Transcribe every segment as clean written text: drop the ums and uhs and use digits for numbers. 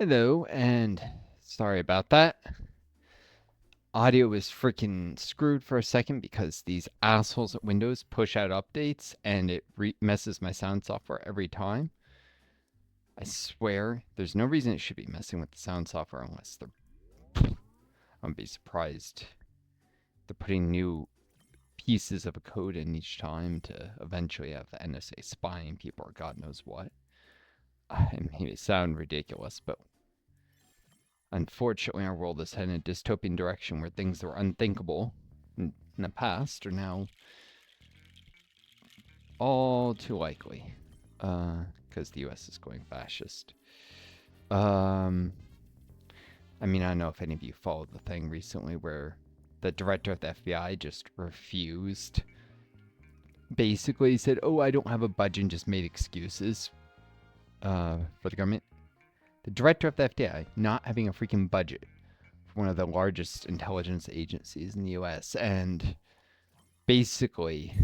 Hello, and sorry about that. Audio was freaking screwed for a second because these assholes at Windows push out updates and it messes my sound software every time. I swear, there's no reason it should be messing with the sound software unless they're. I'd be surprised. They're putting new pieces of a code in each time to eventually have the NSA spying people or God knows what. It may sound ridiculous, but unfortunately, our world is heading in a dystopian direction where things that were unthinkable in the past are now all too likely. Because the US is going fascist. Um, I mean, I don't know if any of you followed the thing recently where the director of the FBI just refused. Basically, he said, "Oh, I don't have a budget," and just made excuses for the government. The director of the FBI not having a freaking budget for one of the largest intelligence agencies in the US, and basically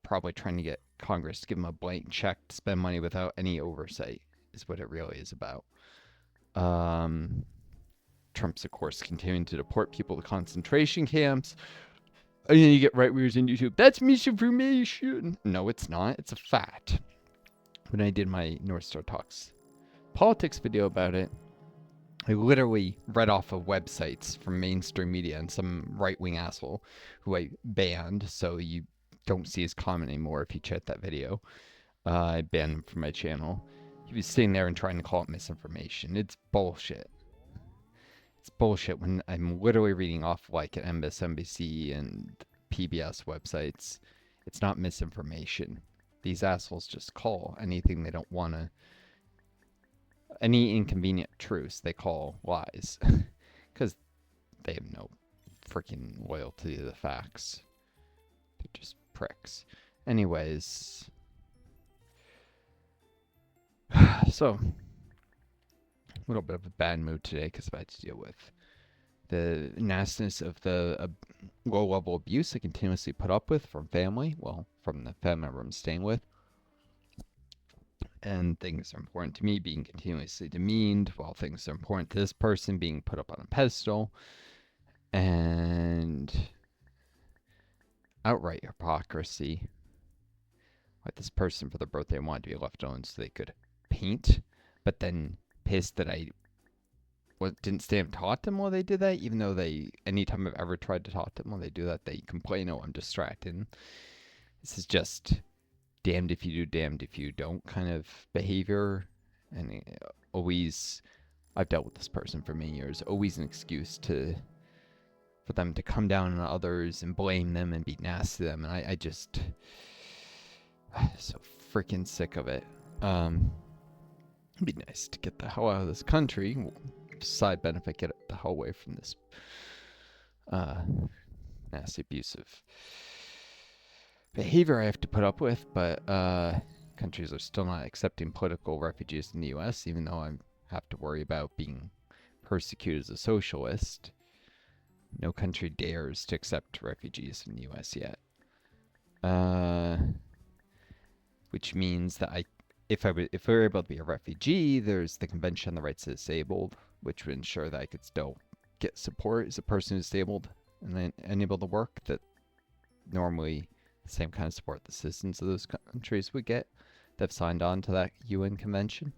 probably trying to get Congress to give him a blank check to spend money without any oversight is what it really is about. Um, Trump's, of course, continuing to deport people to concentration camps. And then you get right wingers on YouTube. That's misinformation. No, it's not. It's a fact. When I did my Northstar Talks politics video about it, I literally read off of websites from mainstream media and some right wing asshole who I banned, so you don't see his comment anymore if you check that video. I banned him from my channel. He was sitting there and trying to call it misinformation. It's bullshit. It's bullshit when I'm literally reading off like an MSNBC and PBS websites. It's not misinformation. These assholes just call anything they don't want to, any inconvenient truths they call lies. Because they have no freaking loyalty to the facts. They're just pricks. Anyways, so a little bit of a bad mood today because I had to deal with the nastiness of the low level abuse I continuously put up with from family. Well, from the family member I'm staying with. And things are important to me being continuously demeaned, while things are important to this person being put up on a pedestal. And outright hypocrisy. Like this person for their birthday wanted to be left alone so they could paint, but then pissed that I didn't stay and taught them while they did that, even though anytime I've ever tried to talk to them while they do that, they complain, "Oh, I'm distracted." This is just damned if you do, damned if you don't kind of behavior. And always, I've dealt with this person for many years, always an excuse for them to come down on others and blame them and be nasty to them. And I just, so freaking sick of it. It'd be nice to get the hell out of this country. Side benefit, get the hell away from this nasty, abusive behavior I have to put up with. But countries are still not accepting political refugees in the U.S., even though I have to worry about being persecuted as a socialist. No country dares to accept refugees in the U.S. yet. Which means that if we were able to be a refugee, there's the Convention on the Rights of the Disabled, which would ensure that I could still get support as a person who's disabled and then unable to work. That normally the same kind of support the citizens of those countries would get that have signed on to that UN convention.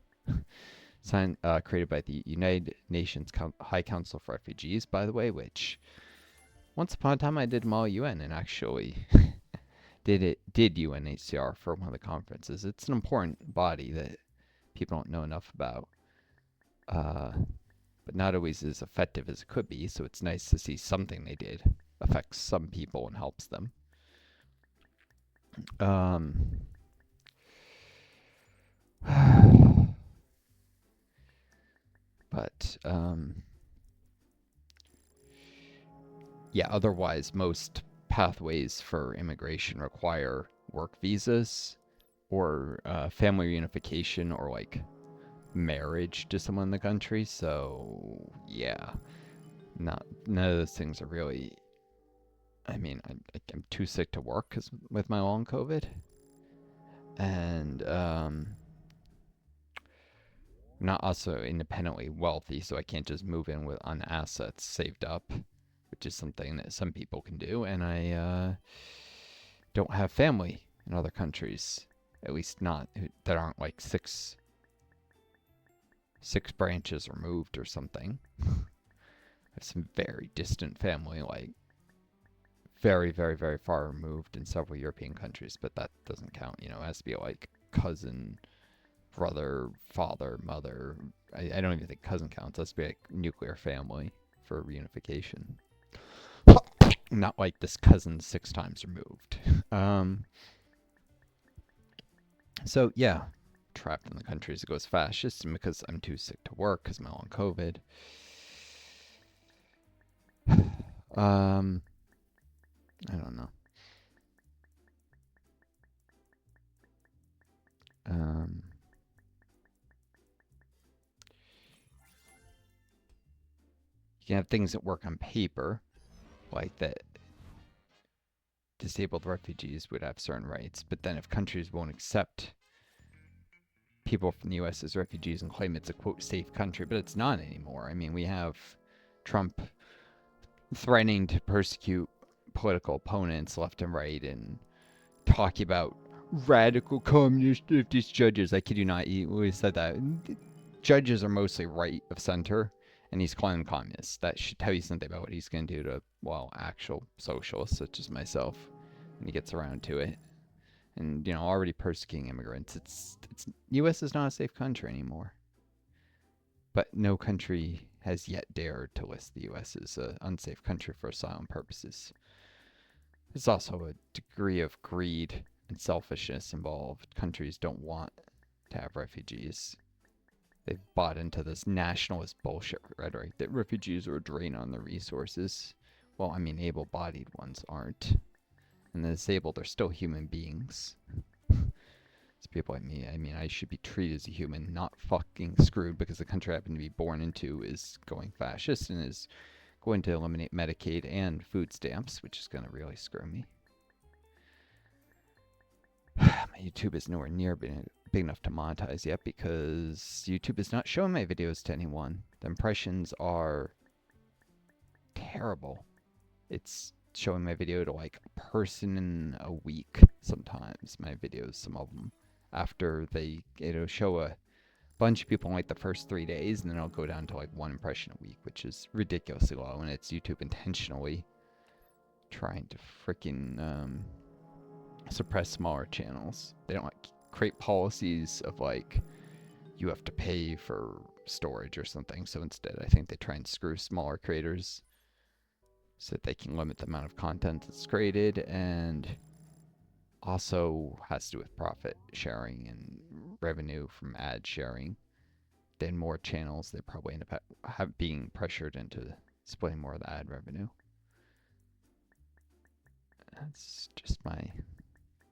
Created by the United Nations High Council for Refugees, by the way, which once upon a time I did Mall UN and actually did UNHCR for one of the conferences. It's an important body that people don't know enough about, but not always as effective as it could be. So it's nice to see something they did affects some people and helps them. But yeah, otherwise, most pathways for immigration require work visas or family reunification or like marriage to someone in the country. So yeah, none of those things are really. I mean, I'm too sick to work because with my long COVID, and I'm not also independently wealthy, so I can't just move in with on assets saved up, which is something that some people can do. And I don't have family in other countries, at least not that aren't like six branches removed or something. I have some very distant family, like very, very, very far removed in several European countries, but that doesn't count. You know, it has to be like cousin, brother, father, mother. I don't even think cousin counts. It has to be like nuclear family for reunification. Not like this cousin 6 times removed. Um, so yeah, trapped in the countries that goes fascist, and because I'm too sick to work because I'm on COVID. I don't know. Um, you can have things that work on paper, like that disabled refugees would have certain rights, but then if countries won't accept people from the U.S. as refugees and claim it's a quote safe country, but it's not anymore. I mean, we have Trump threatening to persecute political opponents left and right and talking about radical communist leftist judges. I kid you not, he always said that. Judges are mostly right of center, and he's calling them communists. That should tell you something about what he's going to do to, well, actual socialists such as myself when he gets around to it. And, you know, already persecuting immigrants. It's U.S. is not a safe country anymore. But no country has yet dared to list the U.S. as an unsafe country for asylum purposes. There's also a degree of greed and selfishness involved. Countries don't want to have refugees. They've bought into this nationalist bullshit rhetoric that refugees are a drain on their resources. Well, I mean, able bodied ones aren't. And the disabled are still human beings. It's people like me. I mean, I should be treated as a human, not fucking screwed because the country I happen to be born into is going fascist and is going to eliminate Medicaid and food stamps, which is going to really screw me. My YouTube is nowhere near being big enough to monetize yet because YouTube is not showing my videos to anyone. The impressions are terrible. It's showing my video to like a person in a week sometimes. My videos, some of them, after it'll show a bunch of people in like the first 3 days, and then it'll go down to like one impression a week, which is ridiculously low. And it's YouTube intentionally trying to freaking suppress smaller channels. They don't like create policies of like you have to pay for storage or something. So instead, I think they try and screw smaller creators so that they can limit the amount of content that's created, and also has to do with profit sharing and revenue from ad sharing. Then more channels, they probably end up being pressured into splitting more of the ad revenue. That's just my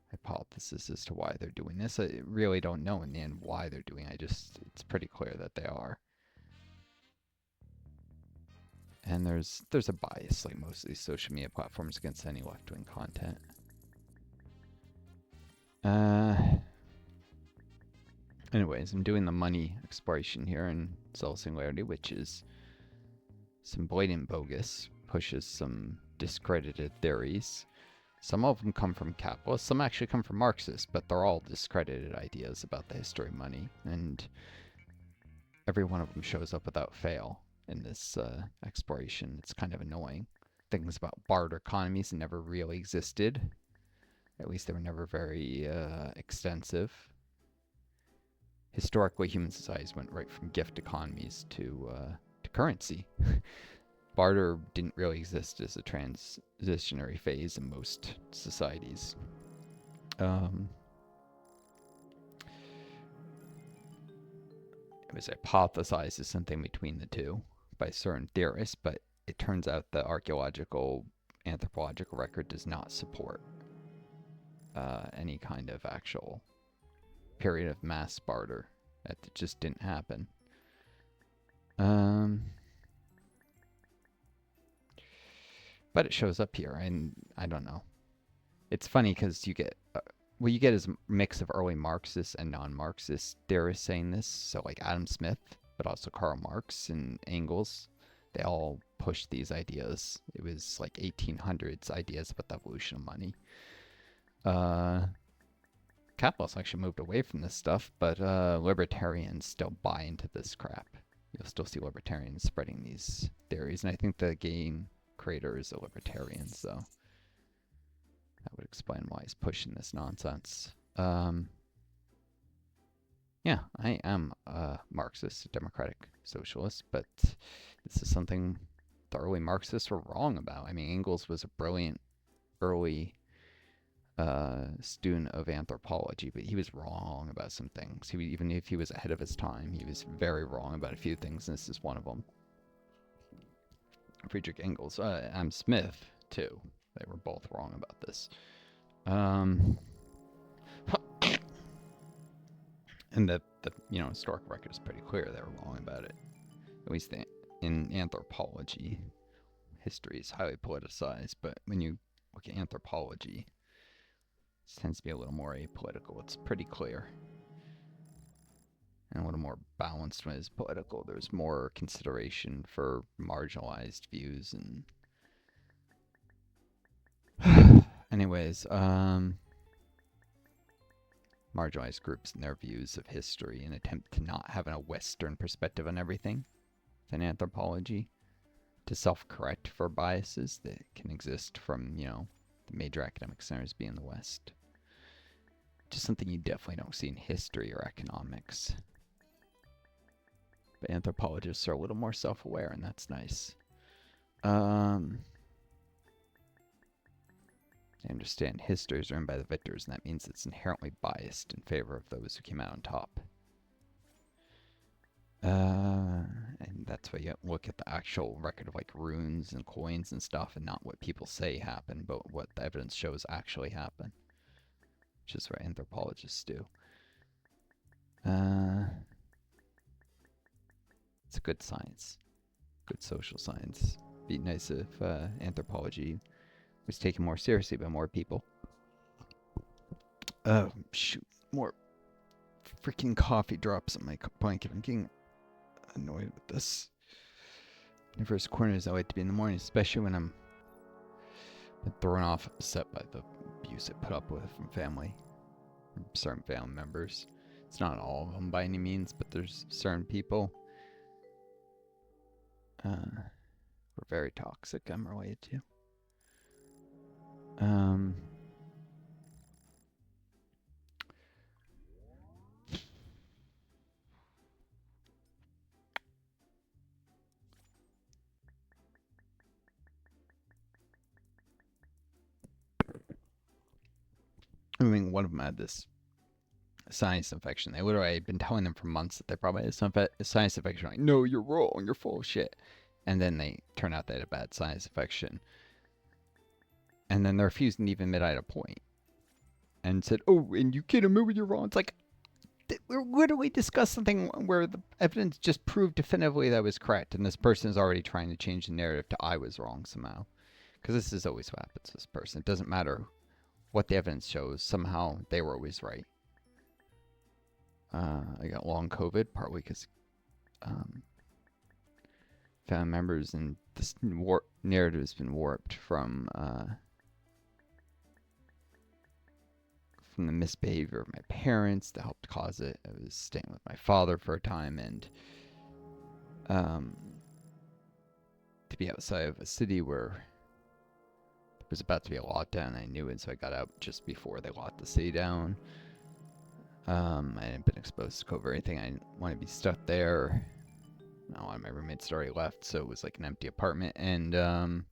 hypothesis as to why they're doing this. I really don't know in the end why they're doing it. It's pretty clear that they are. And there's a bias, like most of these social media platforms, against any left-wing content. Anyways, I'm doing the money exploration here in Singularity, which is some blatant bogus, pushes some discredited theories. Some of them come from capitalists, some actually come from Marxists, but they're all discredited ideas about the history of money, and every one of them shows up without fail in this exploration. It's kind of annoying. Things about barter economies never really existed. At least they were never very extensive. Historically, human societies went right from gift economies to currency. Barter didn't really exist as a transitionary phase in most societies. It was hypothesized as something between the two by certain theorists, but it turns out the anthropological record does not support any kind of actual period of mass barter. That just didn't happen. But it shows up here, and I don't know. It's funny because you get what you get is a mix of early Marxist and non-Marxist theorists saying this. So like Adam Smith, but also Karl Marx and Engels, they all pushed these ideas. It was like 1800s ideas about the evolution of money. Uh, Capitalists actually moved away from this stuff, but libertarians still buy into this crap. You'll still see libertarians spreading these theories, and I think the game creator is a libertarian, so that would explain why he's pushing this nonsense. Yeah, I am a Marxist, a democratic socialist, but this is something the early Marxists were wrong about. I mean, Engels was a brilliant early student of anthropology, but he was wrong about some things. Even if he was ahead of his time, he was very wrong about a few things, and this is one of them. Friedrich Engels, Adam Smith, too. They were both wrong about this. And the historic record is pretty clear they were wrong about it. At least in anthropology, history is highly politicized, but when you look at anthropology, it tends to be a little more apolitical. It's pretty clear. And a little more balanced when it's political. There's more consideration for marginalized views and anyways, marginalized groups and their views of history and attempt to not have a Western perspective on everything in anthropology, to self-correct for biases that can exist from, the major academic centers being the West. Just something you definitely don't see in history or economics. But anthropologists are a little more self-aware, and that's nice. I understand history is written by the victors, and that means it's inherently biased in favor of those who came out on top. And that's why you look at the actual record of like runes and coins and stuff, and not what people say happened, but what the evidence shows actually happened, which is what anthropologists do. It's a good science, good social science. Be nice if anthropology was taken more seriously by more people. Oh, shoot. More freaking coffee drops on my blanket. I'm getting annoyed with this. The first corners I like to be in the morning, especially when I'm thrown off, upset by the abuse I put up with from family, from certain family members. It's not all of them by any means, but there's certain people who are very toxic I'm related to. I mean, one of them had this sinus infection. They literally had been telling them for months that they probably had some sinus infection. Like, no, you're wrong. You're full of shit. And then they turn out they had a bad sinus infection. And then they refused to even admit I had a point. And said, oh, and you can't admit when you're wrong. It's like, we're literally discussed something where the evidence just proved definitively that I was correct. And this person is already trying to change the narrative to I was wrong somehow. Because this is always what happens to this person. It doesn't matter what the evidence shows. Somehow they were always right. I got long COVID, partly because family members, and this narrative has been warped from the misbehavior of my parents that helped cause it. I was staying with my father for a time, and to be outside of a city where there was about to be a lockdown, I knew it, so I got out just before they locked the city down. I hadn't been exposed to COVID or anything. I didn't want to be stuck there. A lot of my roommates had already left, so it was like an empty apartment. And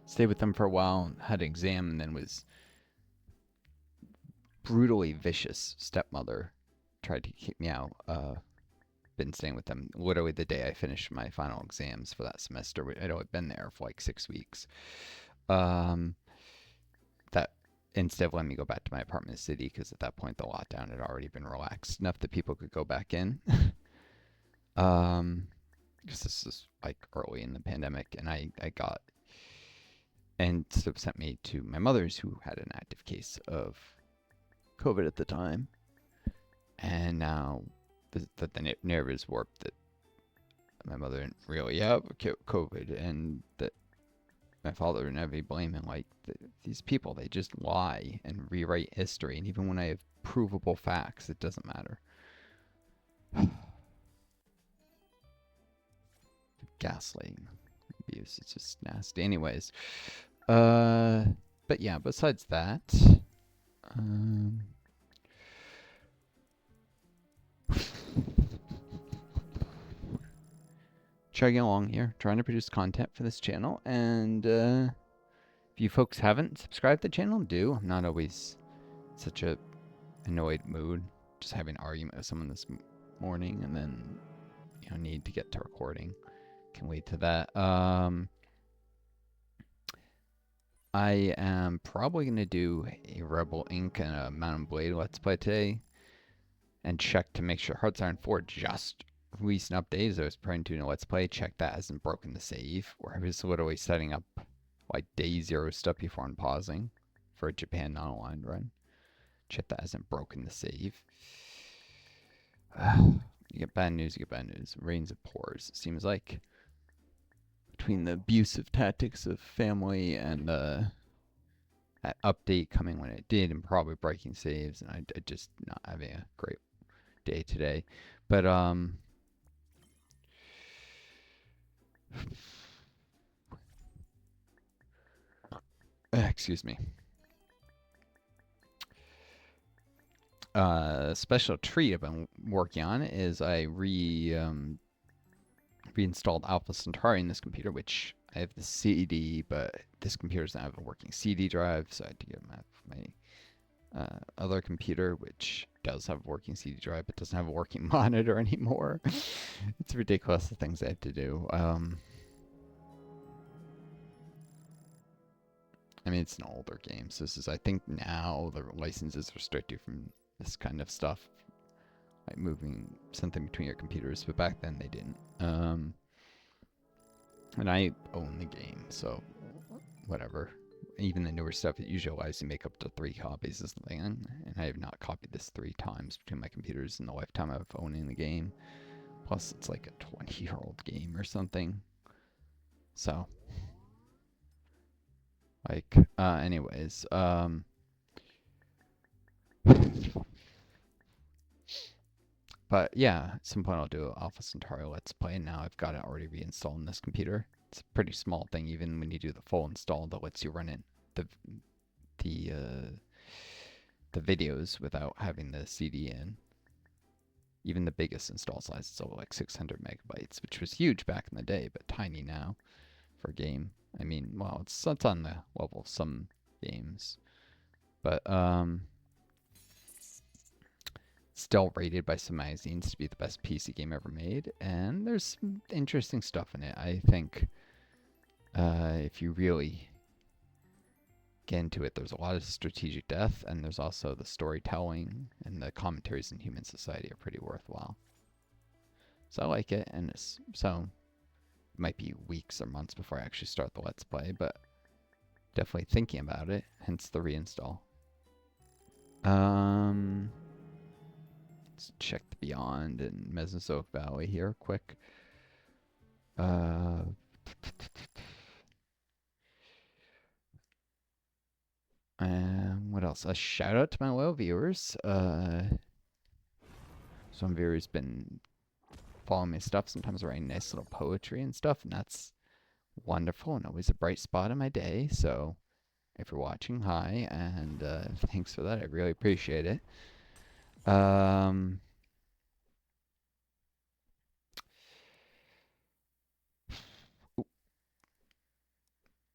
stayed with them for a while, had an exam, and then was brutally vicious stepmother tried to kick me out. Been staying with them literally the day I finished my final exams for that semester. I'd only been there for like 6 weeks. That instead of letting me go back to my apartment in the city, because at that point the lockdown had already been relaxed enough that people could go back in. Because this is like early in the pandemic, and I got and so sent me to my mother's, who had an active case of COVID at the time. And now the narrative is warped that my mother didn't really have COVID, and that my father would never be blaming. Like, these people, they just lie and rewrite history. And even when I have provable facts, it doesn't matter. Gaslighting, abuse, it's just nasty. Anyways, but yeah, besides that, um, chugging along here, trying to produce content for this channel. And if you folks haven't subscribed to the channel, do. I'm not always such a annoyed mood, just having an argument with someone this morning, and then need to get to recording. Can wait to that. I am probably gonna do a Rebel Ink and a Mountain Blade Let's Play today, and check to make sure Hearts Iron 4 just released an update. As I was trying to do a Let's Play, check that hasn't broken the save, or I was literally setting up like day 0 stuff before unpausing for a Japan non-aligned run. Check that hasn't broken the save. You get bad news, you get bad news. Rains of pours, it seems like. Between the abusive tactics of family and that update coming when it did, and probably breaking saves, and I just not having a great day today. But excuse me. Special treat I've been working on is I reinstalled Alpha Centauri in this computer, which I have the CD, but this computer doesn't have a working CD drive, so I had to get my other computer, which does have a working CD drive, but doesn't have a working monitor anymore. It's ridiculous, the things I have to do. I mean, it's an older game, so this is, I think now the licenses are restricted from this kind of stuff, like moving something between your computers, but back then they didn't. And I own the game, so whatever. Even the newer stuff, it usually allows you to make up to 3 copies of something, and I have not copied this 3 times between my computers in the lifetime of owning the game. Plus, it's like a 20-year-old game or something. So, like, anyways, but yeah, at some point I'll do Alpha Centauri Let's Play, and now I've got it already reinstalled in this computer. It's a pretty small thing, even when you do the full install, that lets you run it the videos without having the CD in. Even the biggest install size is over like 600 megabytes, which was huge back in the day, but tiny now for a game. I mean, well, it's on the level of some games, but still rated by some magazines to be the best PC game ever made, and there's some interesting stuff in it. I think if you really get into it, there's a lot of strategic depth, and there's also the storytelling, and the commentaries in human society are pretty worthwhile. So I like it, and so it might be weeks or months before I actually start the Let's Play, but definitely thinking about it, hence the reinstall. Let's check the Beyond and Mesozoic Valley here quick. And what else? A shout out to my loyal viewers. Some viewers been following my stuff, sometimes writing nice little poetry and stuff, and that's wonderful and always a bright spot in my day. So if you're watching, hi, and thanks for that. I really appreciate it.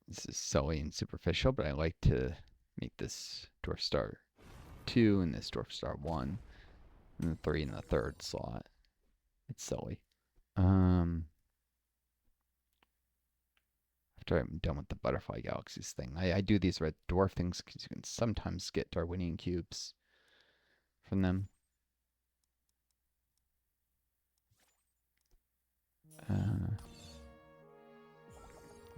This is silly and superficial, but I like to make this Dwarf Star 2 and this Dwarf Star 1 and the 3 in the 3rd slot. It's silly. After I'm done with the Butterfly Galaxies thing, I do these red dwarf things because you can sometimes get Darwinian cubes from them.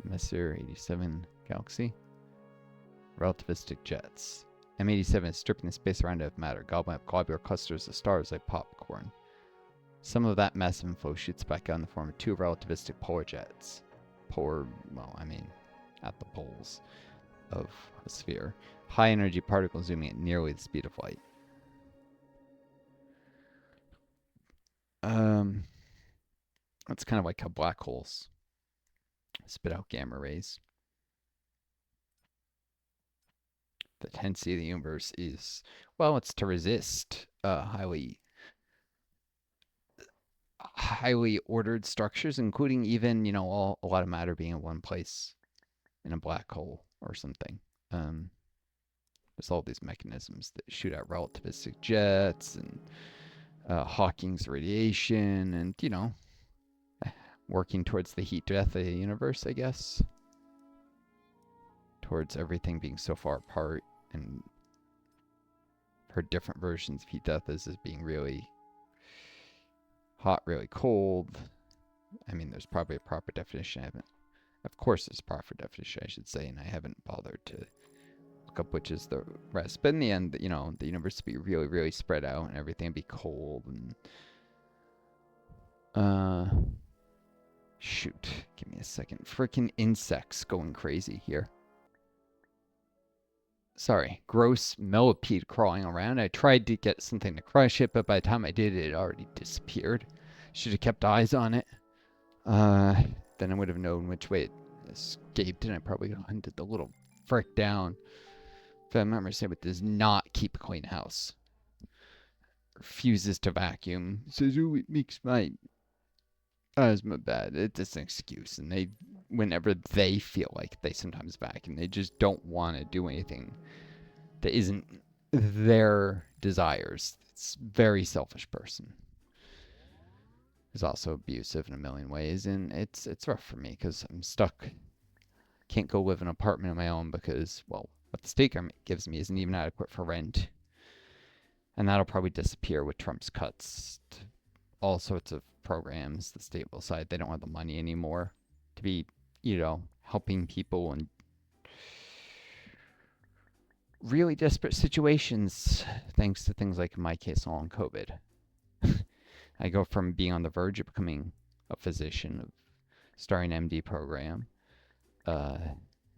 Messier 87 Galaxy. Relativistic jets. M87 is stripping the space around it of matter, gobbling up globular clusters of stars like popcorn. Some of that massive inflow shoots back out in the form of two relativistic polar jets. At the poles of a sphere. High energy particles zooming at nearly the speed of light. That's kind of like how black holes spit out gamma rays. The tendency of the universe is, well, it's to resist highly ordered structures, including even, a lot of matter being in one place in a black hole or something. There's all these mechanisms that shoot out relativistic jets and Hawking's radiation and, working towards the heat death of the universe, I guess. Towards everything being so far apart, and heard different versions of heat death as being really hot, really cold. I mean, there's probably a proper definition. Of course there's a proper definition, I should say, and I haven't bothered to look up which is the rest. But in the end, the universe would be really, really spread out and everything would be cold and shoot, give me a second. Freaking insects going crazy here. Sorry, gross millipede crawling around. I tried to get something to crush it, but by the time I did, it had already disappeared. Should have kept eyes on it. Then I would have known which way it escaped, and I probably hunted the little frick down. If I remember, it does not keep a clean house. Refuses to vacuum. Says, oh, it makes my asthma bad. It's an excuse, and whenever they feel like they sometimes vacuum, they just don't want to do anything that isn't their desires. It's a very selfish person. Is also abusive in a million ways, and it's rough for me because I'm stuck. Can't go live in an apartment of my own because, well, what the state government gives me isn't even adequate for rent, and that'll probably disappear with Trump's cuts to all sorts of programs. The state will decide they don't have the money anymore to be, helping people in really desperate situations, thanks to things like, in my case, long COVID. I go from being on the verge of becoming a physician, of starting an MD program,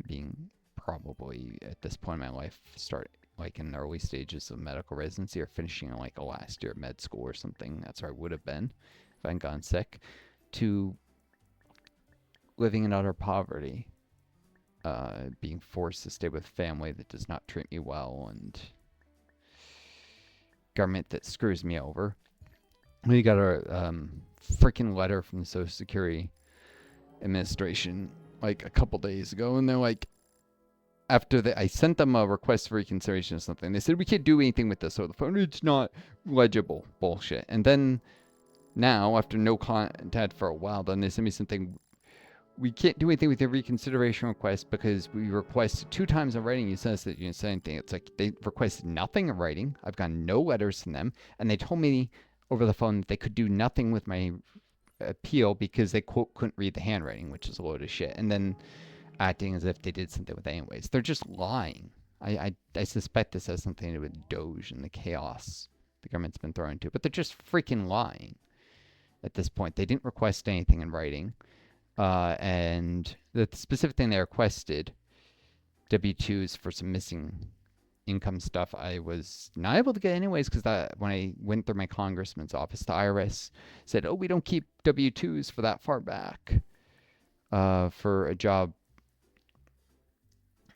being probably at this point in my life, start like in the early stages of medical residency or finishing like a last year of med school or something. That's where I would have been if I hadn't gotten sick, to living in utter poverty, being forced to stay with family that does not treat me well, and government that screws me over. We got a freaking letter from the Social Security Administration like a couple days ago, and they're like, I sent them a request for reconsideration or something. They said we can't do anything with this over the phone. It's not legible. Bullshit. And then now, after no contact for a while, then they sent me something. We can't do anything with your reconsideration request because we requested 2 times in writing. You sent us that you didn't say anything. It's like they requested nothing in writing. I've gotten no letters from them, and they told me over the phone that they could do nothing with my appeal because they, quote, couldn't read the handwriting, which is a load of shit. And then acting as if they did something with it anyways. They're just lying. I suspect this has something to do with Doge and the chaos the government's been thrown into, but they're just freaking lying at this point. They didn't request anything in writing. And the specific thing they requested, W-2s for some missing income stuff, I was not able to get anyways because when I went through my congressman's office, the IRS said, oh, we don't keep W-2s for that far back for a job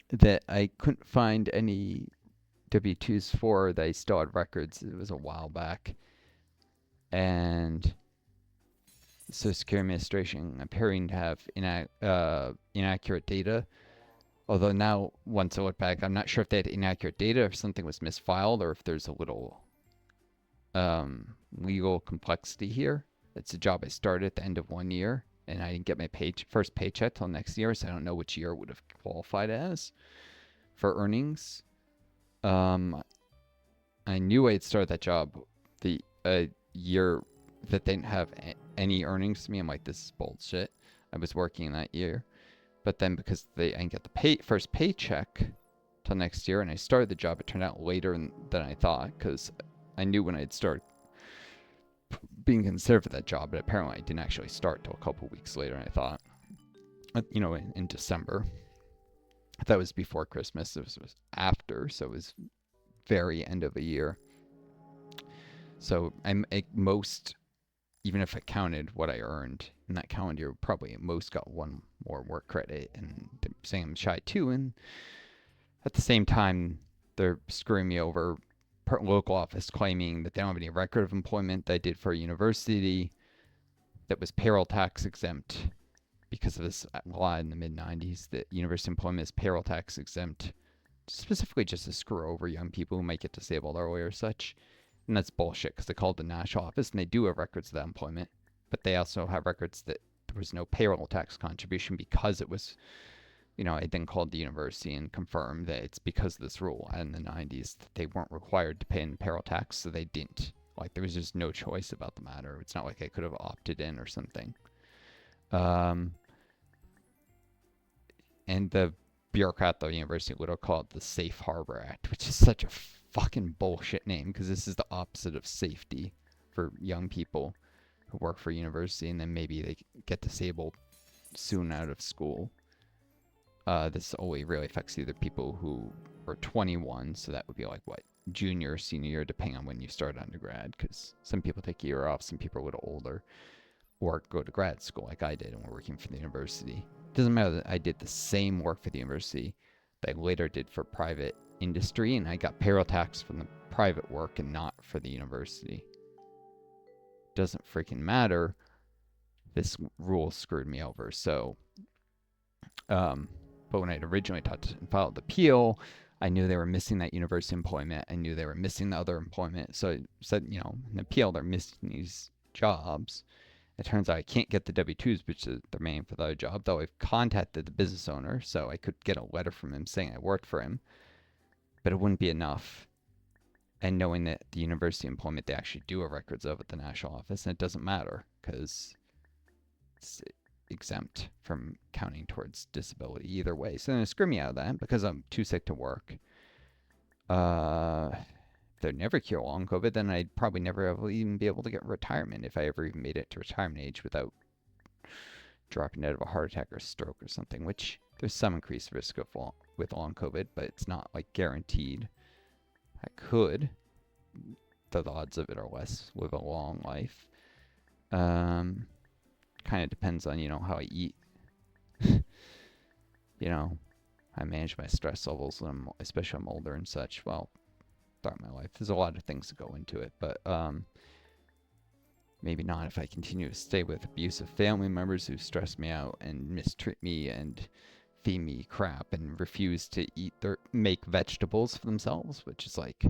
that I couldn't find any W-2s for that I still had records. It was a while back. And the Social Security Administration appearing to have inaccurate data. Although now, once I look back, I'm not sure if they had inaccurate data, if something was misfiled, or if there's a little legal complexity here. It's a job I started at the end of one year, and I didn't get my first paycheck till next year, so I don't know which year it would have qualified as for earnings. I knew I had started that job the year that they didn't have any earnings to me. I'm like, this is bullshit. I was working that year. But then because I didn't get the first paycheck till next year, and I started the job, it turned out later than I thought, because I knew when I'd start being considered for that job, but apparently I didn't actually start till a couple weeks later than I thought. In December. That was before Christmas. It was after, so it was very end of a year. So I'm at most, even if I counted what I earned in that calendar year, probably at most got one more work credit, and they're saying I'm shy too. And at the same time, they're screwing me over. Local office claiming that they don't have any record of employment that I did for a university that was payroll tax exempt because of this law in the mid 90s that university employment is payroll tax exempt, specifically just to screw over young people who might get disabled early or such. And that's bullshit because they called the national office and they do have records of that employment, but they also have records that there was no payroll tax contribution because it was, I then called the university and confirmed that it's because of this rule in the 90s that they weren't required to pay in payroll tax, so they didn't. Like, there was just no choice about the matter. It's not like I could have opted in or something. And the bureaucrat at the university would have called it the Safe Harbor Act, which is such a fucking bullshit name because this is the opposite of safety for young people who work for university and then maybe they get disabled soon out of school. This only really affects either people who are 21, so that would be like what, junior or senior year, depending on when you start undergrad, because some people take a year off, some people are a little older, or go to grad school like I did and we're working for the university. It doesn't matter that I did the same work for the university that I later did for private industry, and I got payroll tax from the private work and not for the university. Doesn't freaking matter. This rule screwed me over. So, but when I'd originally filed the appeal, I knew they were missing that university employment. I knew they were missing the other employment. So I said, in the appeal, they're missing these jobs. It turns out I can't get the W-2s, which is the main for the other job, though I've contacted the business owner, so I could get a letter from him saying I worked for him. But it wouldn't be enough. And knowing that the university employment they actually do have records of at the national office, and it doesn't matter because it's exempt from counting towards disability either way. So then it screwed me out of that because I'm too sick to work. If they'd never cure long COVID, then I'd probably never even be able to get retirement if I ever even made it to retirement age without dropping dead of a heart attack or stroke or something, which there's some increased risk of with long COVID, but it's not like guaranteed. I could. The odds of it are less. Live a long life. Kind of depends on, how I eat. I manage my stress levels, especially I'm older and such. Well, throughout my life, there's a lot of things that go into it, but maybe not if I continue to stay with abusive family members who stress me out and mistreat me and feed me crap and refuse to make vegetables for themselves, which is like,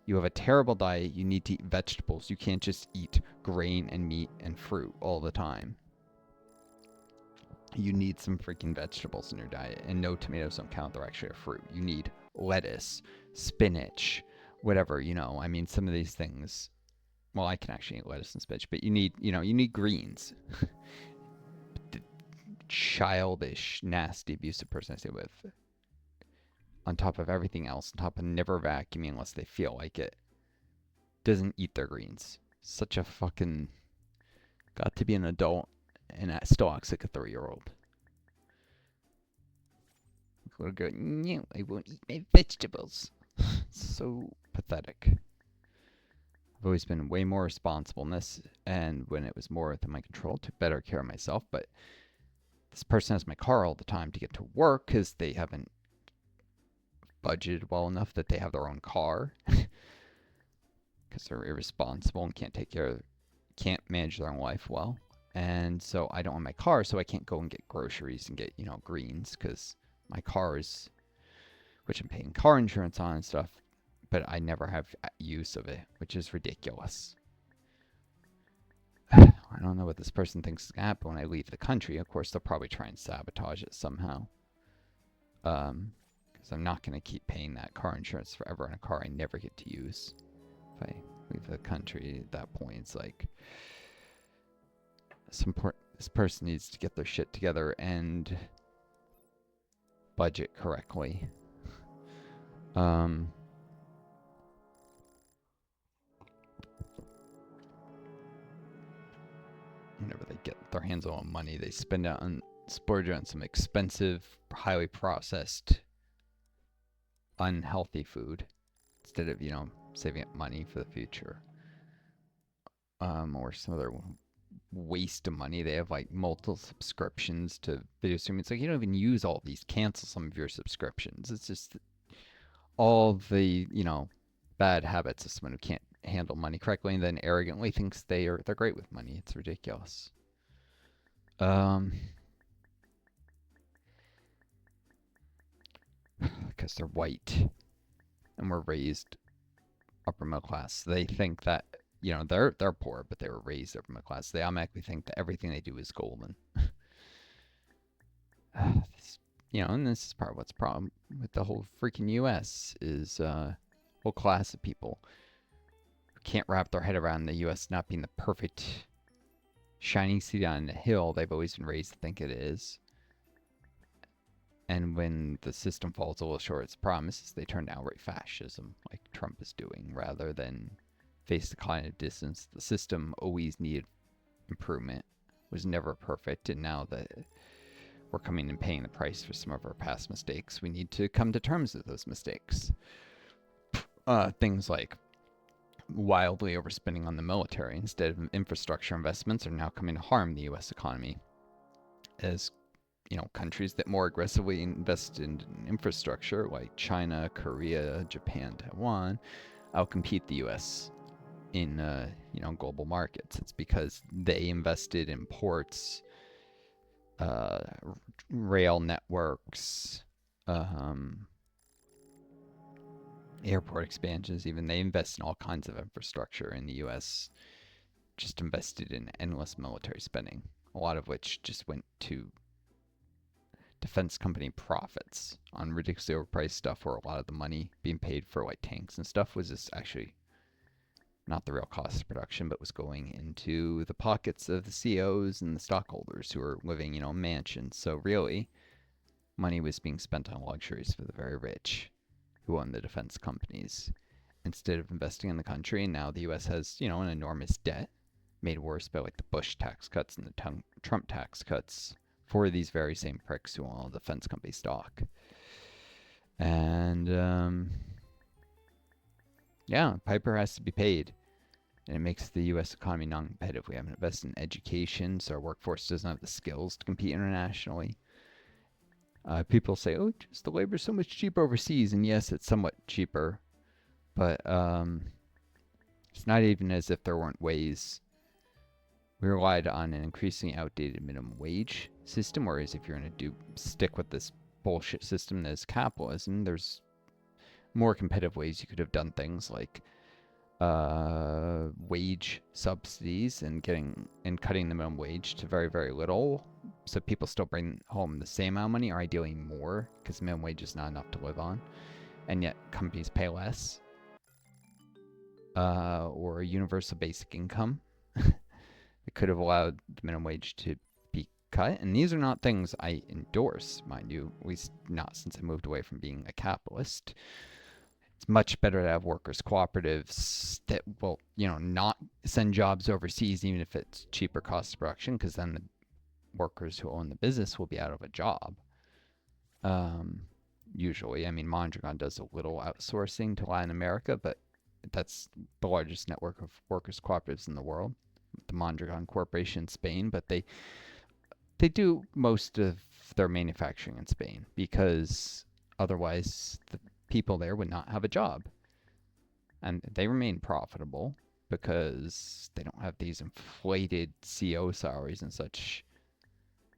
you have a terrible diet, you need to eat vegetables. You can't just eat grain and meat and fruit all the time. You need some freaking vegetables in your diet, and no, tomatoes don't count, they're actually a fruit. You need lettuce, spinach, whatever, some of these things, well, I can actually eat lettuce and spinach, but you need greens. The childish, nasty, abusive person I stay with, on top of everything else, on top of never vacuuming unless they feel like it, doesn't eat their greens. Such a fucking, got to be an adult and still acts like a 3-year-old. Little girl, no, I won't eat my vegetables. So pathetic. I've always been way more responsible in this, and when it was more within my control, took better care of myself. But this person has my car all the time to get to work because they haven't budgeted well enough that they have their own car because they're irresponsible and can't manage their own life well. And so I don't own my car, so I can't go and get groceries and get, greens because my car is, which I'm paying car insurance on and stuff, but I never have use of it, which is ridiculous. I don't know what this person thinks is going to happen when I leave the country. Of course, they'll probably try and sabotage it somehow. Because I'm not going to keep paying that car insurance forever on a car I never get to use. If I leave the country at that point, it's like, this person needs to get their shit together and budget correctly. Whenever they get their hands on money, they spend it on splurge on some expensive, highly processed, unhealthy food instead of saving up money for the future. Or some other waste of money. They have like multiple subscriptions to video streaming. It's like you don't even use all of these. Cancel some of your subscriptions. It's just all the bad habits of someone who can't handle money correctly and then arrogantly thinks they're great with money. It's ridiculous. Because they're white and were raised upper middle class. They think that they're poor, but they were raised upper middle class. They automatically think that everything they do is golden. And this is part of what's the problem with the whole freaking U.S. is a whole class of people who can't wrap their head around the U.S. not being the perfect shining city on the hill they've always been raised to think it is. And when the system falls a little short of its promises, they turn to outright fascism, like Trump is doing, rather than face the cognitive dissonance. The system always needed improvement, was never perfect, and now that we're coming and paying the price for some of our past mistakes, we need to come to terms with those mistakes. Things like wildly overspending on the military instead of infrastructure investments are now coming to harm the U.S. economy. As countries that more aggressively invest in infrastructure, like China, Korea, Japan, Taiwan, outcompete the U.S. in global markets. It's because they invested in ports, rail networks, airport expansions. Even they invest in all kinds of infrastructure. In the U.S., just invested in endless military spending, a lot of which just went to defense company profits on ridiculously overpriced stuff, where a lot of the money being paid for like tanks and stuff was just actually not the real cost of production, but was going into the pockets of the CEOs and the stockholders who were living, in mansions. So really, money was being spent on luxuries for the very rich who own the defense companies instead of investing in the country. And now the U.S. has, an enormous debt made worse by like the Bush tax cuts and the Trump tax cuts for these very same pricks who own defense company stock. And Piper has to be paid. And it makes the U.S. economy non-competitive. We haven't invested in education, so our workforce doesn't have the skills to compete internationally. People say, oh, just the labor is so much cheaper overseas. And yes, it's somewhat cheaper. But it's not even as if there weren't ways. We relied on an increasingly outdated minimum wage system, whereas if you're going to stick with this bullshit system that is capitalism, there's more competitive ways you could have done things like wage subsidies and cutting the minimum wage to very, very little, so people still bring home the same amount of money, or ideally more, because minimum wage is not enough to live on, and yet companies pay less. Or a universal basic income. It could have allowed the minimum wage to be cut. And these are not things I endorse, mind you, at least not since I moved away from being a capitalist. It's much better to have workers' cooperatives that will, not send jobs overseas, even if it's cheaper cost of production, because then the workers who own the business will be out of a job. Usually, Mondragon does a little outsourcing to Latin America, but that's the largest network of workers' cooperatives in the world, the Mondragon Corporation in Spain, but they do most of their manufacturing in Spain because otherwise the people there would not have a job. And they remain profitable because they don't have these inflated CO salaries and such,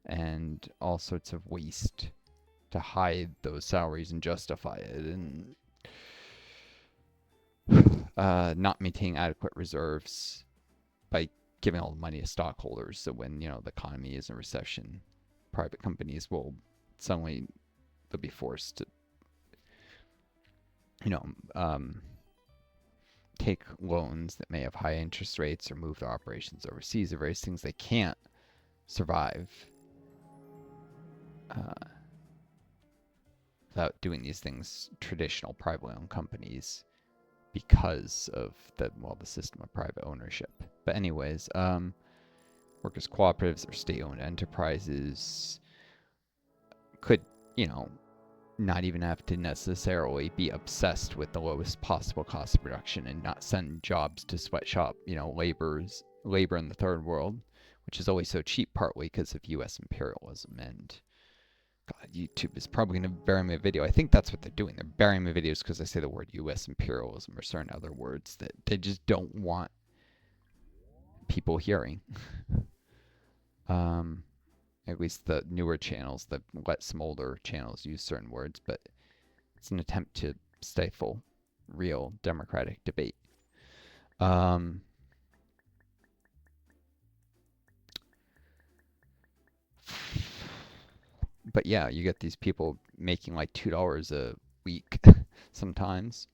and all sorts of waste to hide those salaries and justify it, and not maintaining adequate reserves by giving all the money to stockholders. So when the economy is in recession, private companies will suddenly they'll be forced to take loans that may have high interest rates or move their operations overseas, or various things they can't survive without doing these things, traditional privately owned companies, because of the system of private ownership. But anyways, workers' cooperatives or state-owned enterprises could, not even have to necessarily be obsessed with the lowest possible cost of production and not send jobs to sweatshop, labor in the third world, which is always so cheap, partly because of U.S. imperialism. And God, YouTube is probably going to bury my video. I think that's what they're doing. They're burying my videos because I say the word U.S. imperialism or certain other words that they just don't want people hearing. At least the newer channels that let some older channels use certain words, but it's an attempt to stifle real democratic debate. But yeah, you get these people making like $2 a week sometimes.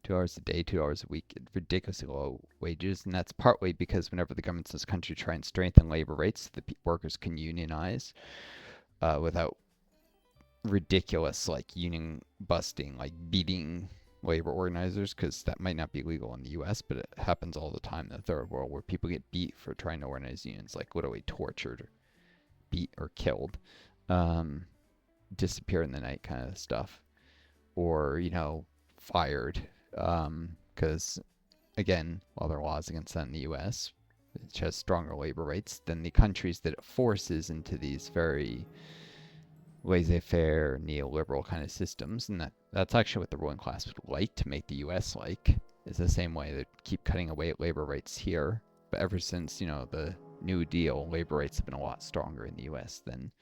$2 a day, $2 a week, ridiculously low wages. And that's partly because whenever the governments in this country try and strengthen labor rates, the workers can unionize without ridiculous like union busting, like beating labor organizers, because that might not be legal in the US, but it happens all the time in the third world where people get beat for trying to organize unions, like literally tortured, or beat, or killed, disappear in the night kind of stuff, or fired, because again, while there are laws against that in the US, which has stronger labor rates than the countries that it forces into these very laissez-faire, neoliberal kind of systems, and that's actually what the ruling class would like to make the U.S. like, is the same way they keep cutting away at labor rates here. But ever since, the New Deal, labor rates have been a lot stronger in the U.S. than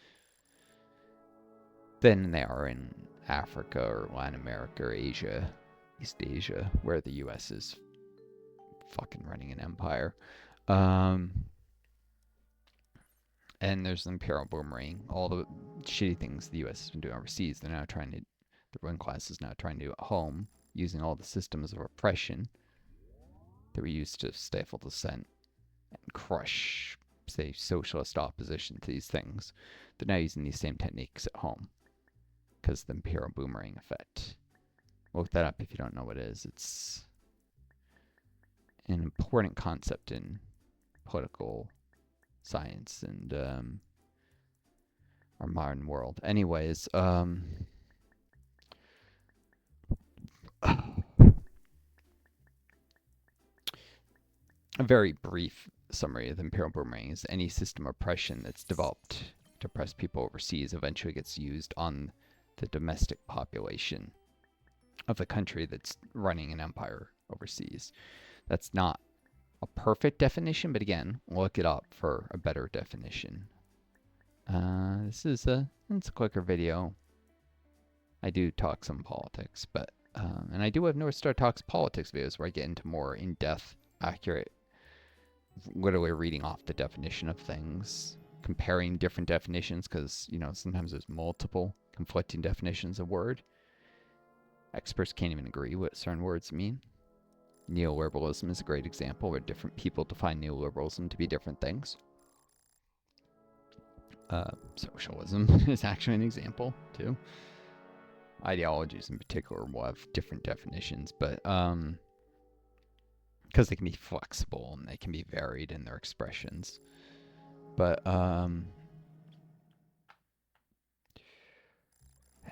they are in Africa or Latin America or Asia, East Asia, where the U.S. is fucking running an empire. And there's the imperial boomerang. All the shitty things the U.S. has been doing overseas, the ruling class is now trying to do at home, using all the systems of oppression that we used to stifle dissent and crush, say, socialist opposition to these things. They're now using these same techniques at home because of the imperial boomerang effect. Look that up if you don't know what it is. It's an important concept in political science and our modern world. Anyways, a very brief summary of the imperial boomerang is any system of oppression that's developed to oppress people overseas eventually gets used on the domestic population of the country that's running an empire overseas. That's not a perfect definition, but again, look it up for a better definition. It's a quicker video. I do talk some politics, but and I do have Northstar Talks politics videos where I get into more in-depth, accurate, literally reading off the definition of things, comparing different definitions, because sometimes there's multiple conflicting definitions of word. Experts can't even agree what certain words mean. Neoliberalism is a great example where different people define neoliberalism to be different things. Socialism is actually an example, too. Ideologies in particular will have different definitions, but because they can be flexible and they can be varied in their expressions. But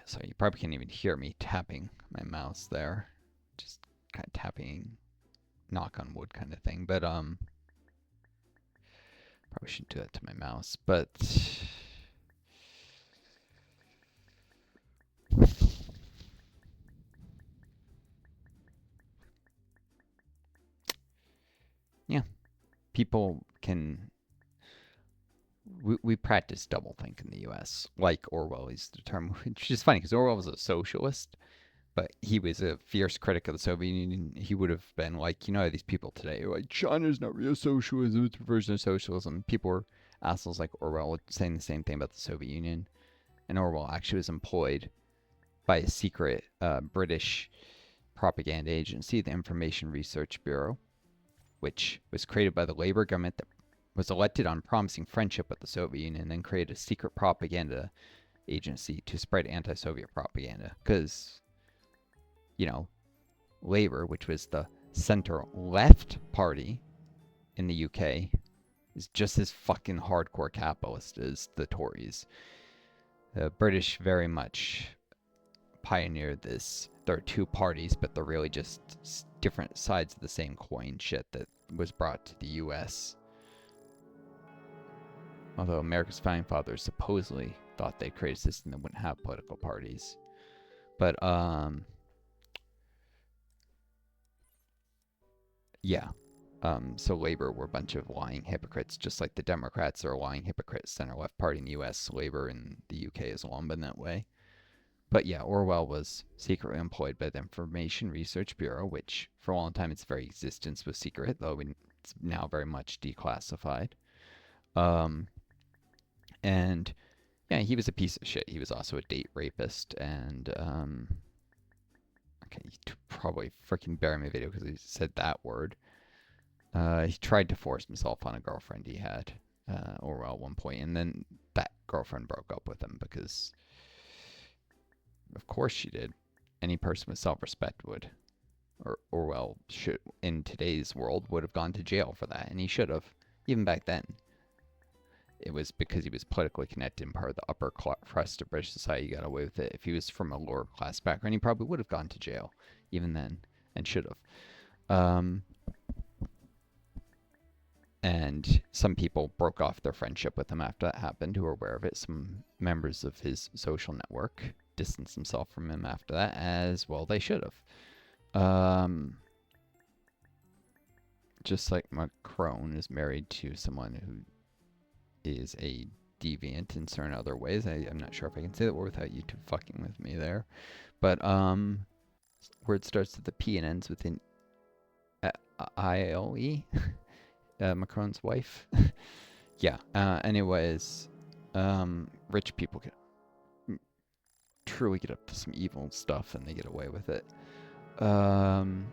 so you probably can't even hear me tapping my mouse there, just kind of tapping, knock on wood kind of thing. But probably shouldn't do that to my mouse. But yeah, people can. We practice doublethink in the U.S., like Orwell is the term, which is funny because Orwell was a socialist, but he was a fierce critic of the Soviet Union. He would have been like, these people today are like, China's not real socialism, it's a version of socialism. People were assholes like Orwell saying the same thing about the Soviet Union. And Orwell actually was employed by a secret British propaganda agency, the Information Research Bureau, which was created by the Labour government that was elected on promising friendship with the Soviet Union and then created a secret propaganda agency to spread anti-Soviet propaganda. Because, you know, Labour, which was the center-left party in the UK, is just as fucking hardcore capitalist as the Tories. The British very much pioneered this. There are two parties, but they're really just different sides of the same coin shit that was brought to the US. Although America's founding fathers supposedly thought they'd create a system that wouldn't have political parties. But, yeah. So Labor were a bunch of lying hypocrites, just like the Democrats are a lying hypocrite center-left party in the U.S. Labor in the U.K. has long been that way. But yeah, Orwell was secretly employed by the Information Research Bureau, which for a long time its very existence was secret, though it's now very much declassified. Um, and yeah, he was a piece of shit. He was also a date rapist, and okay, you probably freaking bury my video because he said that word. He tried to force himself on a girlfriend he had, Orwell, at one point, and then that girlfriend broke up with him because, of course, she did. Any person with self-respect would. Or Orwell should, in today's world, would have gone to jail for that, and he should have. Even back then, it was because he was politically connected and part of the upper crust of British society. He got away with it. If he was from a lower class background, he probably would have gone to jail, even then, and should have. And some people broke off their friendship with him after that happened, who were aware of it. Some members of his social network distanced themselves from him after that, as well they should have. Just like Macron is married to someone who is a deviant in certain other ways. I'm not sure if I can say that word without you two fucking with me there. But word starts with the P and ends with an ILE. Macron's wife. Yeah. Anyways, rich people can truly get up to some evil stuff, and they get away with it. And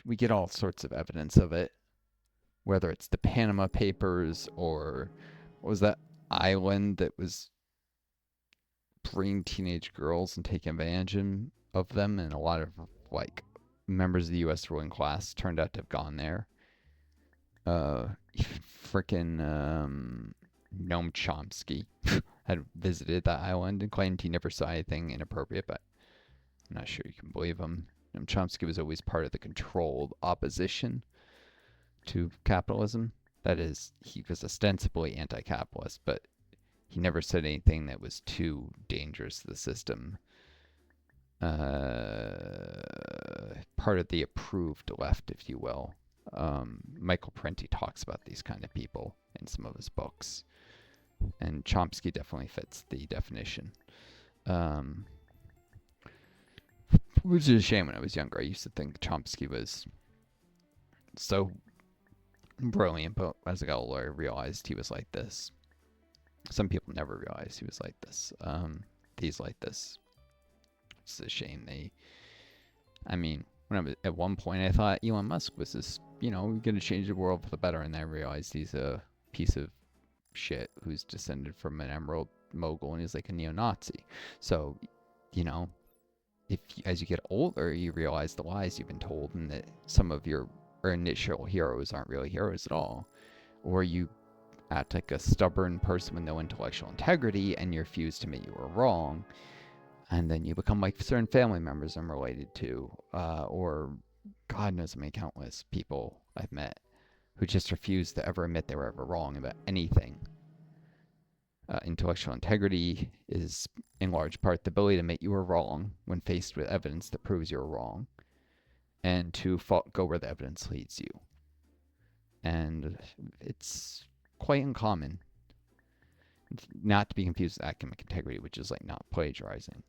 we get all sorts of evidence of it, whether it's the Panama Papers or what was that island that was bringing teenage girls and taking advantage of them, and a lot of like members of the U.S. ruling class turned out to have gone there. Frickin' Noam Chomsky had visited that island and claimed he never saw anything inappropriate, but I'm not sure you can believe him. Noam Chomsky was always part of the controlled opposition to capitalism. That is, he was ostensibly anti-capitalist, but he never said anything that was too dangerous to the system. Part of the approved left, if you will. Michael Prenti talks about these kind of people in some of his books, and Chomsky definitely fits the definition. Which is a shame. When I was younger, I used to think Chomsky was so brilliant, but as I got older, I realized he was like this. Some people never realized he was like this. He's like this. It's a shame. When I was at one point, I thought Elon Musk was this, going to change the world for the better, and then I realized he's a piece of shit who's descended from an emerald mogul, and he's like a neo-Nazi. So, if as you get older, you realize the lies you've been told, and that some of your initial heroes aren't really heroes at all, or you act like a stubborn person with no intellectual integrity, and you refuse to admit you were wrong. And then you become like certain family members I'm related to, or God knows how many countless people I've met who just refuse to ever admit they were ever wrong about anything. Intellectual integrity is, in large part, the ability to admit you were wrong when faced with evidence that proves you were wrong, and to go where the evidence leads you. And it's quite uncommon. Not to be confused with academic integrity, which is like not plagiarizing.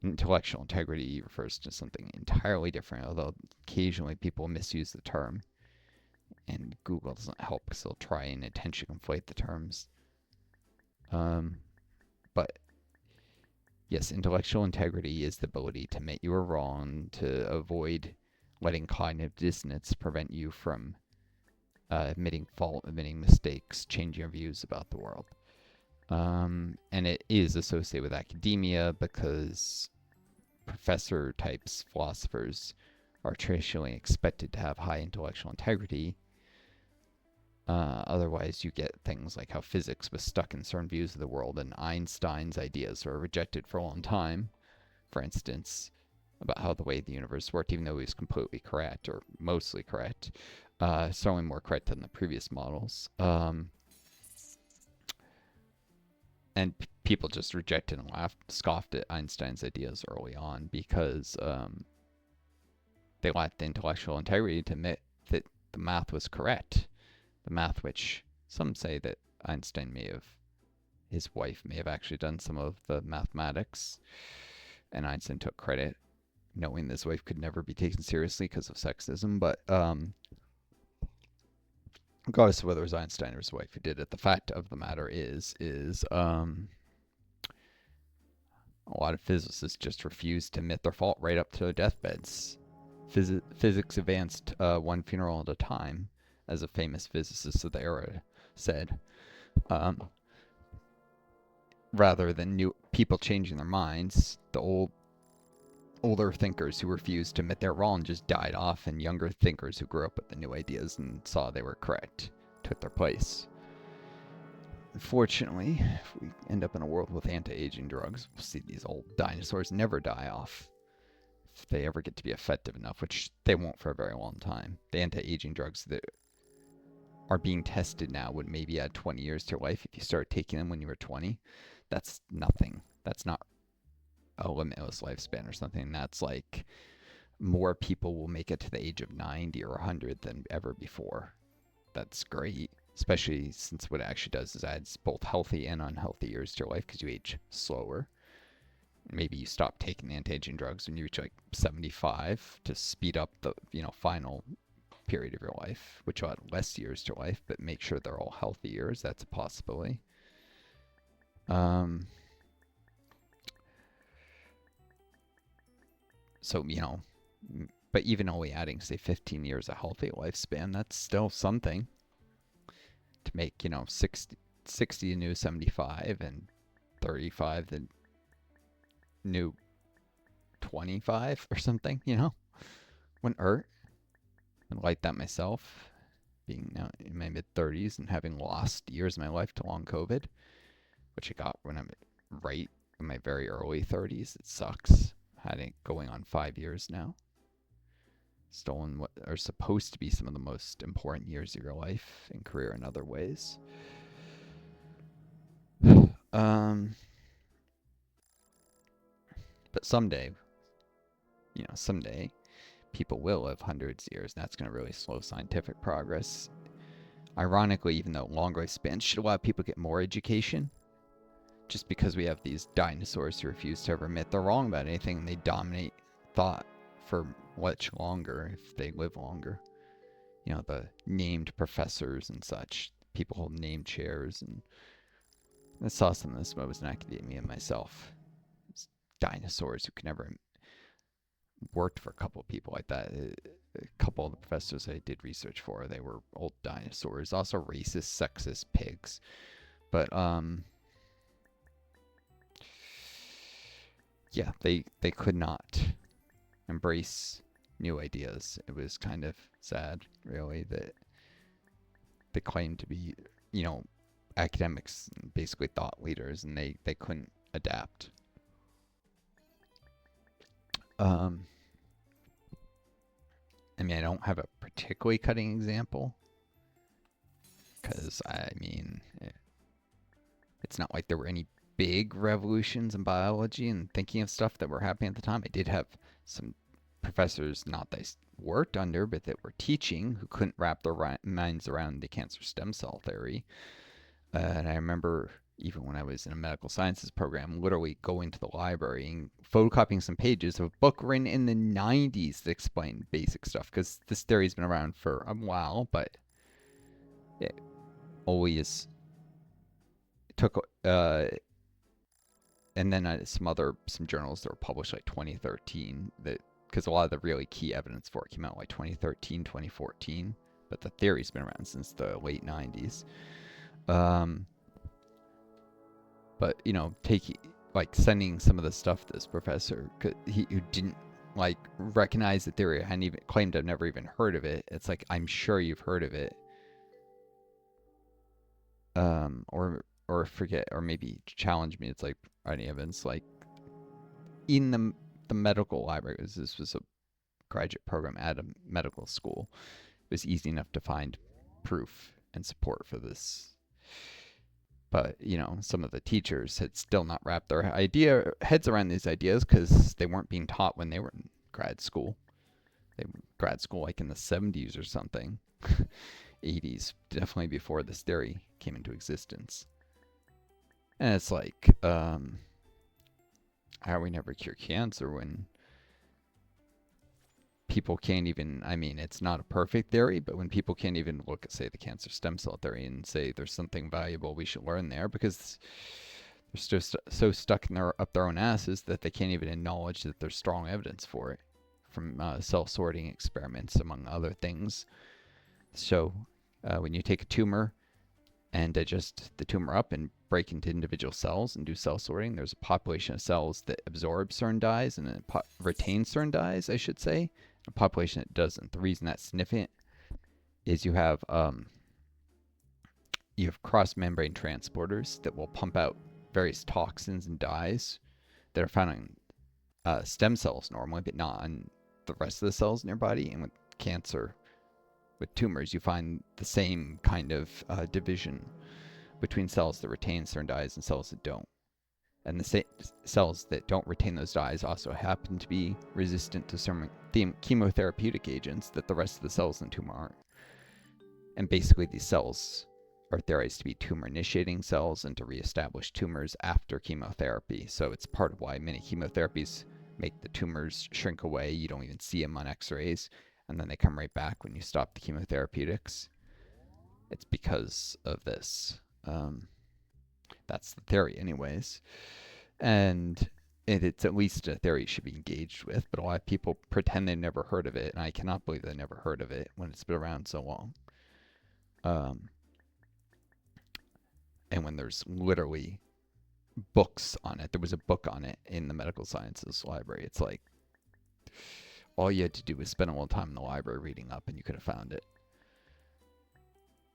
Intellectual integrity refers to something entirely different, although occasionally people misuse the term. And Google doesn't help because they'll try and intentionally conflate the terms. But yes, intellectual integrity is the ability to admit you were wrong, to avoid letting cognitive dissonance prevent you from admitting fault, admitting mistakes, changing your views about the world. And it is associated with academia because professor types, philosophers, are traditionally expected to have high intellectual integrity. Otherwise, you get things like how physics was stuck in certain views of the world, and Einstein's ideas were rejected for a long time, for instance, about how the way the universe worked, even though he was completely correct, or mostly correct, certainly more correct than the previous models. And people just rejected and scoffed at Einstein's ideas early on because they lacked the intellectual integrity to admit that the math was correct. The math, which some say that Einstein his wife may have actually done some of the mathematics, and Einstein took credit, knowing his wife could never be taken seriously because of sexism. But regardless of whether it was Einstein or his wife who did it, the fact of the matter is a lot of physicists just refuse to admit their fault right up to their deathbeds. Physics advanced one funeral at a time, as a famous physicist of the era said, rather than new people changing their minds. The older thinkers who refused to admit they're wrong just died off, and younger thinkers who grew up with the new ideas and saw they were correct took their place. Unfortunately, if we end up in a world with anti-aging drugs, we'll see these old dinosaurs never die off. If they ever get to be effective enough, which they won't for a very long time. The anti-aging drugs that are being tested now would maybe add 20 years to your life if you started taking them when you were 20. That's nothing. That's not a limitless lifespan or something. That's like more people will make it to the age of 90 or 100 than ever before. That's great, especially since what it actually does is adds both healthy and unhealthy years to your life because you age slower. Maybe you stop taking anti-aging drugs when you reach like 75 to speed up the final period of your life, which will add less years to life, but make sure they're all healthy years. That's a possibility. So, but even only adding, say, 15 years a healthy lifespan, that's still something to make, 60 the new 75 and 35 the new 25 or something, Wouldn't hurt. I'd like that myself, being now in my mid 30s and having lost years of my life to long COVID, which I got when I'm right in my very early 30s. It sucks. Had it going on 5 years now. Stolen what are supposed to be some of the most important years of your life and career in other ways. But someday, people will live hundreds of years, and that's going to really slow scientific progress. Ironically, even though long lifespans should allow people to get more education, just because we have these dinosaurs who refuse to ever admit they're wrong about anything, and they dominate thought for much longer if they live longer. The named professors and such, people hold named chairs, and I saw some of this when I was in academia myself. It's dinosaurs who could never worked for a couple of people like that. A couple of the professors I did research for, they were old dinosaurs, also racist, sexist pigs. But yeah, they could not embrace new ideas. It was kind of sad, really, that they claimed to be, academics, basically thought leaders, and they couldn't adapt. I don't have a particularly cutting example, because, it's not like there were any big revolutions in biology and thinking of stuff that were happening at the time. I did have some professors, not that I worked under, but that were teaching, who couldn't wrap their minds around the cancer stem cell theory. And I remember, even when I was in a medical sciences program, literally going to the library and photocopying some pages of a book written in the 90s that explained basic stuff, because this theory's been around for a while, but it always took and then some journals that were published like 2013 that because a lot of the really key evidence for it came out like 2013, 2014, but the theory's been around since the late 90s. But sending some of the stuff to this professor who didn't recognize the theory, hadn't even claimed I've never even heard of it. It's like, I'm sure you've heard of it. Or forget, or maybe challenge me. It's like, any evidence, like in the medical library, this was a graduate program at a medical school. It was easy enough to find proof and support for this. But, some of the teachers had still not wrapped their heads around these ideas because they weren't being taught when they were in grad school. They were in grad school like in the 70s or something. 80s, definitely before this theory came into existence. And it's like, how we never cure cancer when people can't even, it's not a perfect theory, but when people can't even look at, say, the cancer stem cell theory and say there's something valuable we should learn there, because they're just so stuck up their own asses that they can't even acknowledge that there's strong evidence for it from cell sorting experiments, among other things. So when you take a tumor and digest the tumor up and break into individual cells and do cell sorting, there's a population of cells that absorb certain dyes and retain certain dyes, I should say. A population that doesn't. The reason that's significant is you have cross-membrane transporters that will pump out various toxins and dyes that are found in stem cells normally, but not on the rest of the cells in your body. And with cancer, with tumors, you find the same kind of division between cells that retain certain dyes and cells that don't. And the cells that don't retain those dyes also happen to be resistant to certain chemotherapeutic agents that the rest of the cells in the tumor aren't. And basically, these cells are theorized to be tumor-initiating cells and to reestablish tumors after chemotherapy. So it's part of why many chemotherapies make the tumors shrink away. You don't even see them on x-rays, and then they come right back when you stop the chemotherapeutics. It's because of this. That's the theory anyways. And it's at least a theory you should be engaged with, but a lot of people pretend they've never heard of it, and I cannot believe they never heard of it when it's been around so long. And when there's literally books on it. There was a book on it in the medical sciences library. It's like, all you had to do was spend a little time in the library reading up and you could have found it.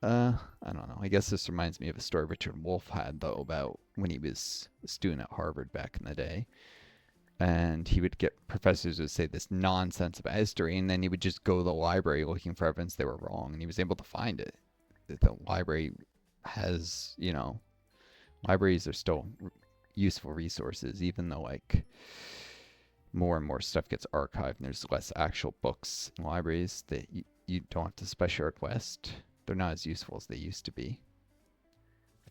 I don't know. I guess this reminds me of a story Richard Wolff had, though, about when he was a student at Harvard back in the day. And he would get professors to say this nonsense about history, and then he would just go to the library looking for evidence they were wrong, and he was able to find it. The library has, libraries are still useful resources, even though, more and more stuff gets archived, and there's less actual books in libraries that you don't have to special request. They're not as useful as they used to be.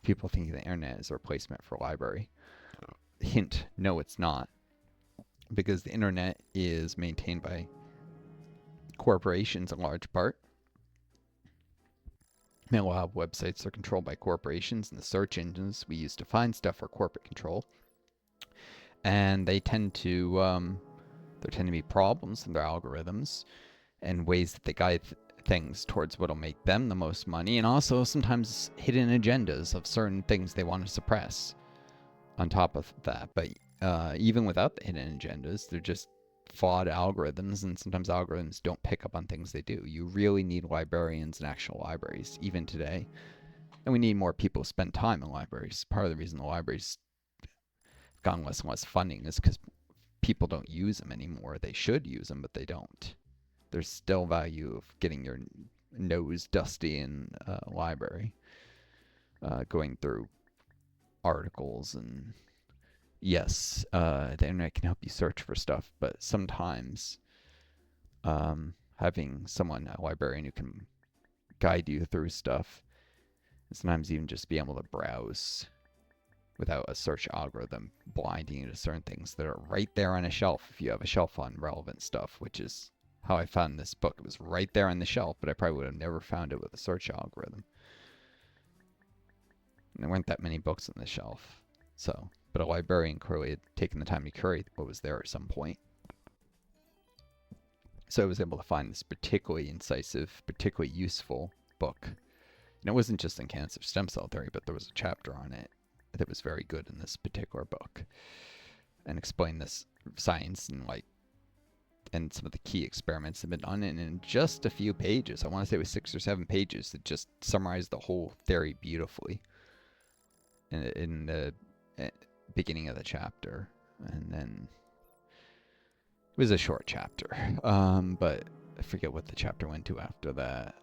People think the internet is a replacement for a library. Hint, no, it's not. Because the internet is maintained by corporations in large part. A lot of websites are controlled by corporations, and the search engines we use to find stuff are corporate control. And they tend to there tend to be problems in their algorithms and ways that they guide things towards what'll make them the most money, and also sometimes hidden agendas of certain things they want to suppress on top of that. But even without the hidden agendas, they're just flawed algorithms, and sometimes algorithms don't pick up on things they do. You really need librarians in actual libraries, even today. And we need more people to spend time in libraries. Part of the reason the libraries have gotten less and less funding is because people don't use them anymore. They should use them, but they don't. There's still value of getting your nose dusty in a library, going through articles, and yes, the internet can help you search for stuff, but sometimes having someone, a librarian, who can guide you through stuff, and sometimes even just be able to browse without a search algorithm blinding you to certain things that are right there on a shelf if you have a shelf on relevant stuff, which is how I found this book. It was right there on the shelf, but I probably would have never found it with a search algorithm. And there weren't that many books on the shelf. But a librarian clearly had taken the time to curate what was there at some point. So I was able to find this particularly incisive, particularly useful book. And it wasn't just in cancer stem cell theory, but there was a chapter on it that was very good in this particular book and explained this science and some of the key experiments have been done. And in just a few pages, I want to say it was 6 or 7 pages, that just summarized the whole theory beautifully in the beginning of the chapter. And then it was a short chapter, but I forget what the chapter went to after that.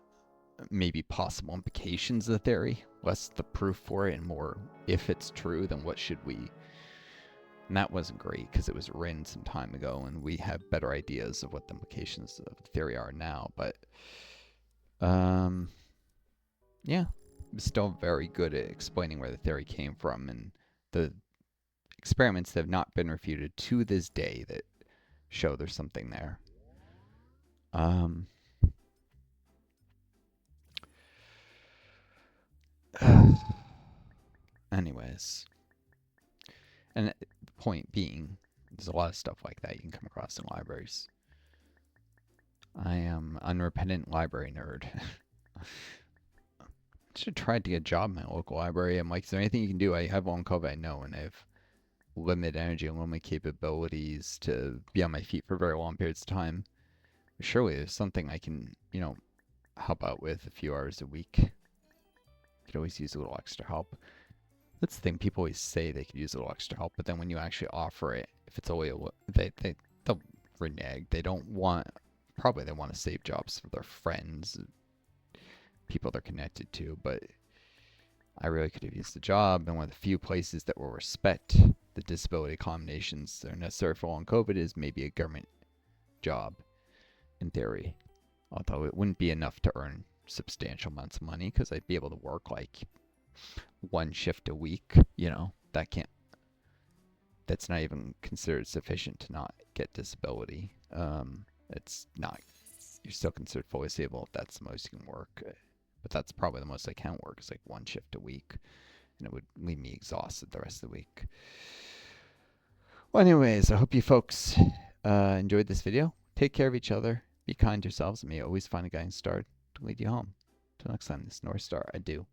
Maybe possible implications of the theory, less the proof for it and more if it's true, then what should we. And that wasn't great because it was written some time ago and we have better ideas of what the implications of the theory are now. But yeah, it was still very good at explaining where the theory came from, and the experiments that have not been refuted to this day that show there's something there. Anyways, and the point being, there's a lot of stuff like that you can come across in libraries. I am an unrepentant library nerd. I should try to get a job in my local library. I'm like, is there anything you can do? I have long COVID, I know, and I have limited energy and limited capabilities to be on my feet for very long periods of time. Surely there's something I can, help out with a few hours a week. Could always use a little extra help. That's the thing, people always say they could use a little extra help, but then when you actually offer it, if it's only they'll renege. They don't want, probably they want to save jobs for their friends, people they're connected to, but I really could have used the job, and one of the few places that will respect the disability accommodations that are necessary for long COVID is maybe a government job, in theory. Although it wouldn't be enough to earn substantial amounts of money, because I'd be able to work like one shift a week. That's not even considered sufficient to not get disability. It's not, you're still considered fully disabled if that's the most you can work. But that's probably the most I can work, is like one shift a week. And it would leave me exhausted the rest of the week. Well, anyways, I hope you folks enjoyed this video. Take care of each other. Be kind to yourselves, and may always find a guiding star to lead you home. Till next time, this is Northstar. I do.